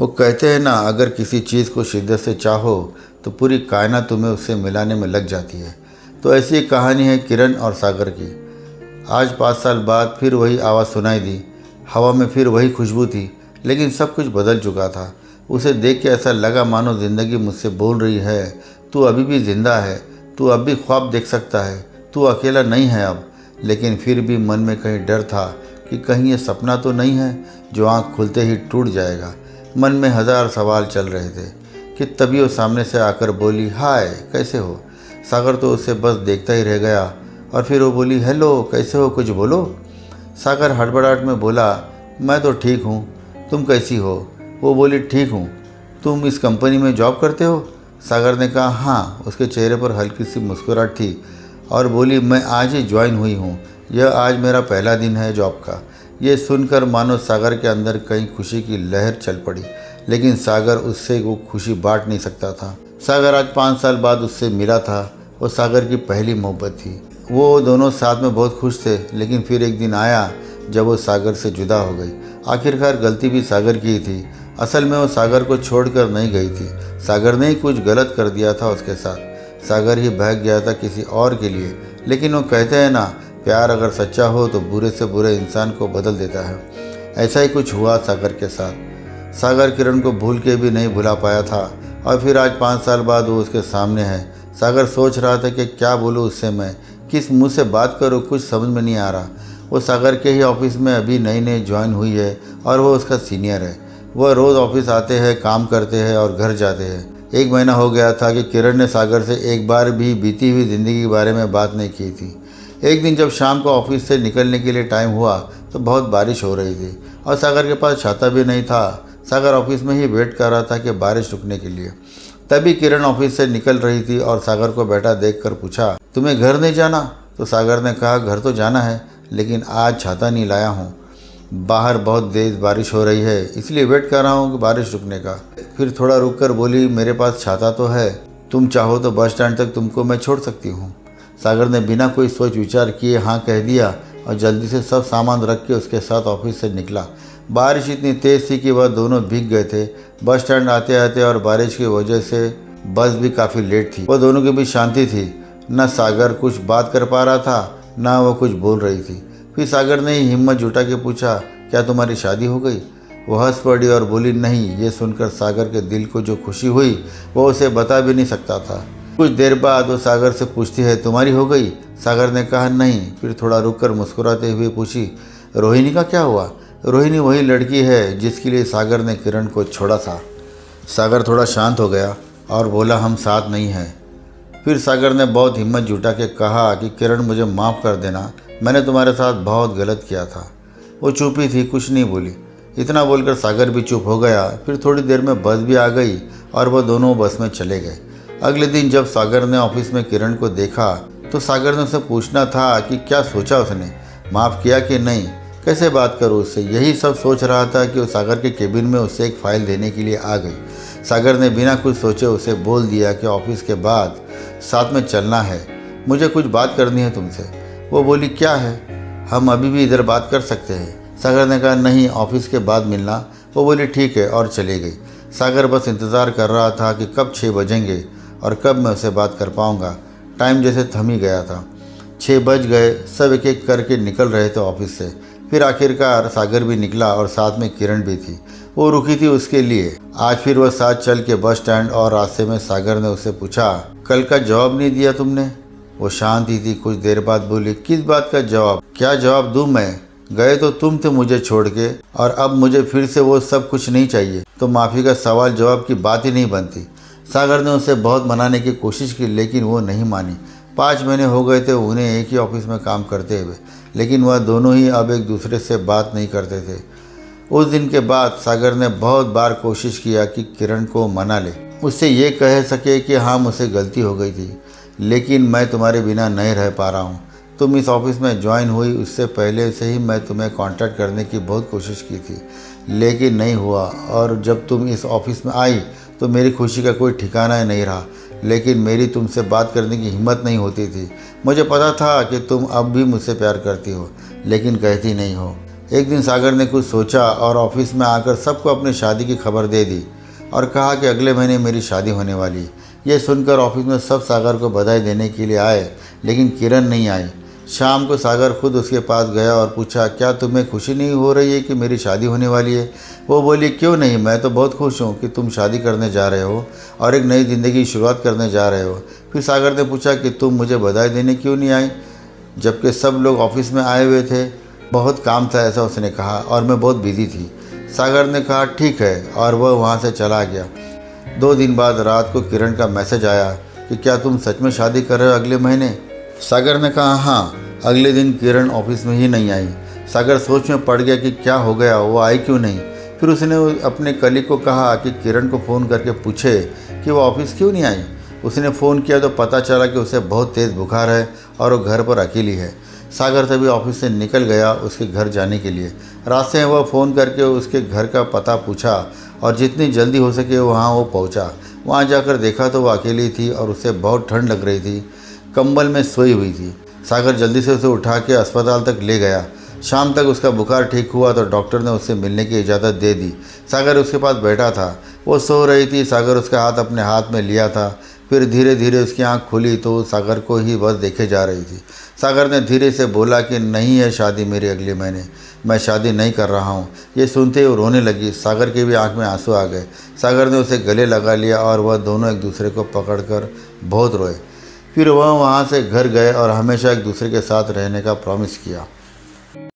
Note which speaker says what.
Speaker 1: वो कहते हैं ना, अगर किसी चीज़ को शिद्दत से चाहो तो पूरी कायनात तुम्हें उससे मिलाने में लग जाती है। तो ऐसी एक कहानी है किरण और सागर की। आज 5 साल बाद फिर वही आवाज़ सुनाई दी। हवा में फिर वही खुशबू थी, लेकिन सब कुछ बदल चुका था। उसे देख के ऐसा लगा मानो ज़िंदगी मुझसे बोल रही है, तू अभी भी ज़िंदा है, तू अब भी ख्वाब देख सकता है, तू अकेला नहीं है अब। लेकिन फिर भी मन में कहीं डर था कि कहीं ये सपना तो नहीं है जो आँख खुलते ही टूट जाएगा। मन में हज़ार सवाल चल रहे थे कि तभी वो सामने से आकर बोली, हाय कैसे हो। सागर तो उसे बस देखता ही रह गया और फिर वो बोली, हेलो कैसे हो, कुछ बोलो। सागर हड़बड़ाहट में बोला, मैं तो ठीक हूँ, तुम कैसी हो। वो बोली, ठीक हूँ, तुम इस कंपनी में जॉब करते हो। सागर ने कहा, हाँ। उसके चेहरे पर हल्की सी मुस्कुराहट थी और बोली, मैं आज ही ज्वाइन हुई हूँ, यह आज मेरा पहला दिन है जॉब का। ये सुनकर मानो सागर के अंदर कहीं खुशी की लहर चल पड़ी, लेकिन सागर उससे वो खुशी बांट नहीं सकता था। सागर आज 5 साल बाद उससे मिला था। वो सागर की पहली मोहब्बत थी। वो दोनों साथ में बहुत खुश थे, लेकिन फिर एक दिन आया जब वो सागर से जुदा हो गई। आखिरकार गलती भी सागर की थी। असल में वो सागर को छोड़कर नहीं गई थी, सागर ने ही कुछ गलत कर दिया था उसके साथ। सागर ही भाग गया था किसी और के लिए। लेकिन वो कहते हैं ना, प्यार अगर सच्चा हो तो बुरे से बुरे इंसान को बदल देता है। ऐसा ही कुछ हुआ सागर के साथ। सागर किरण को भूल के भी नहीं भुला पाया था और फिर आज 5 साल बाद वो उसके सामने है। सागर सोच रहा था कि क्या बोलूँ उससे, मैं किस मुंह से बात करूँ, कुछ समझ में नहीं आ रहा। वो सागर के ही ऑफिस में अभी नई नई ज्वाइन हुई है और वो उसका सीनियर है। वह रोज़ ऑफिस आते हैं, काम करते हैं और घर जाते हैं। 1 महीना हो गया था कि किरण ने सागर से एक बार भी बीती हुई ज़िंदगी के बारे में बात नहीं की थी। एक दिन जब शाम को ऑफिस से निकलने के लिए टाइम हुआ तो बहुत बारिश हो रही थी और सागर के पास छाता भी नहीं था। सागर ऑफिस में ही वेट कर रहा था कि बारिश रुकने के लिए। तभी किरण ऑफिस से निकल रही थी और सागर को बैठा देखकर पूछा, तुम्हें घर नहीं जाना? तो सागर ने कहा, घर तो जाना है, लेकिन आज छाता नहीं लाया हूँ। बाहर बहुत तेज़ बारिश हो रही है, इसलिए वेट कर रहा हूँ कि बारिश रुकने का। फिर थोड़ा रुककर बोली, मेरे पास छाता तो है, तुम चाहो तो बस स्टैंड तक तुमको मैं छोड़ सकती हूँ। सागर ने बिना कोई सोच विचार किए हाँ कह दिया और जल्दी से सब सामान रख के उसके साथ ऑफिस से निकला। बारिश इतनी तेज़ थी कि वह दोनों भीग गए थे। बस स्टैंड आते आते और बारिश की वजह से बस भी काफ़ी लेट थी। वह दोनों के बीच शांति थी। न सागर कुछ बात कर पा रहा था, न वह कुछ बोल रही थी। फिर सागर ने हिम्मत जुटा के पूछा, क्या तुम्हारी शादी हो गई? वो हंस पड़ी और बोली, नहीं। ये सुनकर सागर के दिल को जो खुशी हुई वो उसे बता भी नहीं सकता था। कुछ देर बाद वो सागर से पूछती है, तुम्हारी हो गई? सागर ने कहा, नहीं। फिर थोड़ा रुककर मुस्कुराते हुए पूछी, रोहिणी का क्या हुआ? रोहिणी वही लड़की है जिसके लिए सागर ने किरण को छोड़ा था। सागर थोड़ा शांत हो गया और बोला, हम साथ नहीं हैं। फिर सागर ने बहुत हिम्मत जुटा के कहा कि किरण मुझे माफ़ कर देना, मैंने तुम्हारे साथ बहुत गलत किया था। वो चुप ही थी, कुछ नहीं बोली। इतना बोलकर सागर भी चुप हो गया। फिर थोड़ी देर में बस भी आ गई और वह दोनों बस में चले गए। अगले दिन जब सागर ने ऑफिस में किरण को देखा तो सागर ने उससे पूछना था कि क्या सोचा उसने, माफ़ किया कि नहीं, कैसे बात करूँ उससे। यही सब सोच रहा था कि वो सागर के केबिन में उससे एक फ़ाइल देने के लिए आ गई। सागर ने बिना कुछ सोचे उसे बोल दिया कि ऑफिस के बाद साथ में चलना है, मुझे कुछ बात करनी है तुमसे। वो बोली, क्या है? हम अभी भी इधर बात कर सकते हैं। सागर ने कहा, नहीं, ऑफिस के बाद मिलना। वो बोली, ठीक है, और चली गई। सागर बस इंतज़ार कर रहा था कि कब 6 बजेंगे और कब मैं उससे बात कर पाऊँगा। टाइम जैसे थम ही गया था। 6 बज गए। सब एक एक करके निकल रहे थे ऑफिस से। फिर आखिरकार सागर भी निकला और साथ में किरण भी थी। वो रुकी थी उसके लिए। आज फिर वह साथ चल के बस स्टैंड और रास्ते में सागर ने उससे पूछा, कल का जवाब नहीं दिया तुमने? वो शांत ही थी। कुछ देर बाद बोली, किस बात का जवाब? क्या जवाब दूं मैं? गए तो तुम थे मुझे छोड़ के और अब मुझे फिर से वो सब कुछ नहीं चाहिए, तो माफ़ी का सवाल जवाब की बात ही नहीं बनती। सागर ने उसे बहुत मनाने की कोशिश की, लेकिन वो नहीं मानी। 5 महीने हो गए थे उन्हें एक ही ऑफिस में काम करते हुए, लेकिन वह दोनों ही अब एक दूसरे से बात नहीं करते थे। उस दिन के बाद सागर ने बहुत बार कोशिश किया कि किरण को मना ले, उससे ये कह सके कि हाँ मुझसे गलती हो गई थी, लेकिन मैं तुम्हारे बिना नहीं रह पा रहा हूँ। तुम इस ऑफिस में ज्वाइन हुई उससे पहले से ही मैं तुम्हें कांटेक्ट करने की बहुत कोशिश की थी, लेकिन नहीं हुआ। और जब तुम इस ऑफिस में आई तो मेरी खुशी का कोई ठिकाना ही नहीं रहा। लेकिन मेरी तुमसे बात करने की हिम्मत नहीं होती थी। मुझे पता था कि तुम अब भी मुझसे प्यार करती हो, लेकिन कहती नहीं हो। एक दिन सागर ने कुछ सोचा और ऑफिस में आकर सबको अपनी शादी की खबर दे दी और कहा कि अगले महीने मेरी शादी होने वाली। ये सुनकर ऑफिस में सब सागर को बधाई देने के लिए आए, लेकिन किरण नहीं आई। शाम को सागर खुद उसके पास गया और पूछा, क्या तुम्हें खुशी नहीं हो रही है कि मेरी शादी होने वाली है? वो बोली, क्यों नहीं, मैं तो बहुत खुश हूँ कि तुम शादी करने जा रहे हो और एक नई ज़िंदगी की शुरुआत करने जा रहे हो। फिर सागर ने पूछा कि तुम मुझे बधाई देने क्यों नहीं आई, जबकि सब लोग ऑफिस में आए हुए थे? बहुत काम था, ऐसा उसने कहा, और मैं बहुत बिजी थी। सागर ने कहा, ठीक है, और वह वहाँ से चला गया। 2 दिन बाद रात को किरण का मैसेज आया कि क्या तुम सच में शादी कर रहे हो अगले महीने? सागर ने कहा, हाँ। अगले दिन किरण ऑफिस में ही नहीं आई। सागर सोच में पड़ गया कि क्या हो गया, वो आई क्यों नहीं। फिर उसने अपने कलीग को कहा कि किरण को फ़ोन करके पूछे कि वो ऑफिस क्यों नहीं आई। उसने फ़ोन किया तो पता चला कि उसे बहुत तेज़ बुखार है और वो घर पर अकेली है। सागर तभी ऑफिस से निकल गया उसके घर जाने के लिए। रास्ते में वह फ़ोन करके उसके घर का पता पूछा और जितनी जल्दी हो सके वहाँ वो पहुँचा। वहाँ जाकर देखा तो वह अकेली थी और उसे बहुत ठंड लग रही थी, कंबल में सोई हुई थी। सागर जल्दी से उसे उठा के अस्पताल तक ले गया। शाम तक उसका बुखार ठीक हुआ तो डॉक्टर ने उससे मिलने की इजाज़त दे दी। सागर उसके पास बैठा था, वो सो रही थी। सागर उसका हाथ अपने हाथ में लिया था। फिर धीरे धीरे उसकी आंख खुली तो सागर को ही बस देखे जा रही थी। सागर ने धीरे से बोला कि नहीं है शादी मेरी अगले महीने, मैं शादी नहीं कर रहा हूँ। ये सुनते ही वो रोने लगी। सागर की भी आंख में आंसू आ गए। सागर ने उसे गले लगा लिया और वह दोनों एक दूसरे को पकड़कर बहुत रोए। फिर वह वहाँ से घर गए और हमेशा एक दूसरे के साथ रहने का प्रॉमिस किया।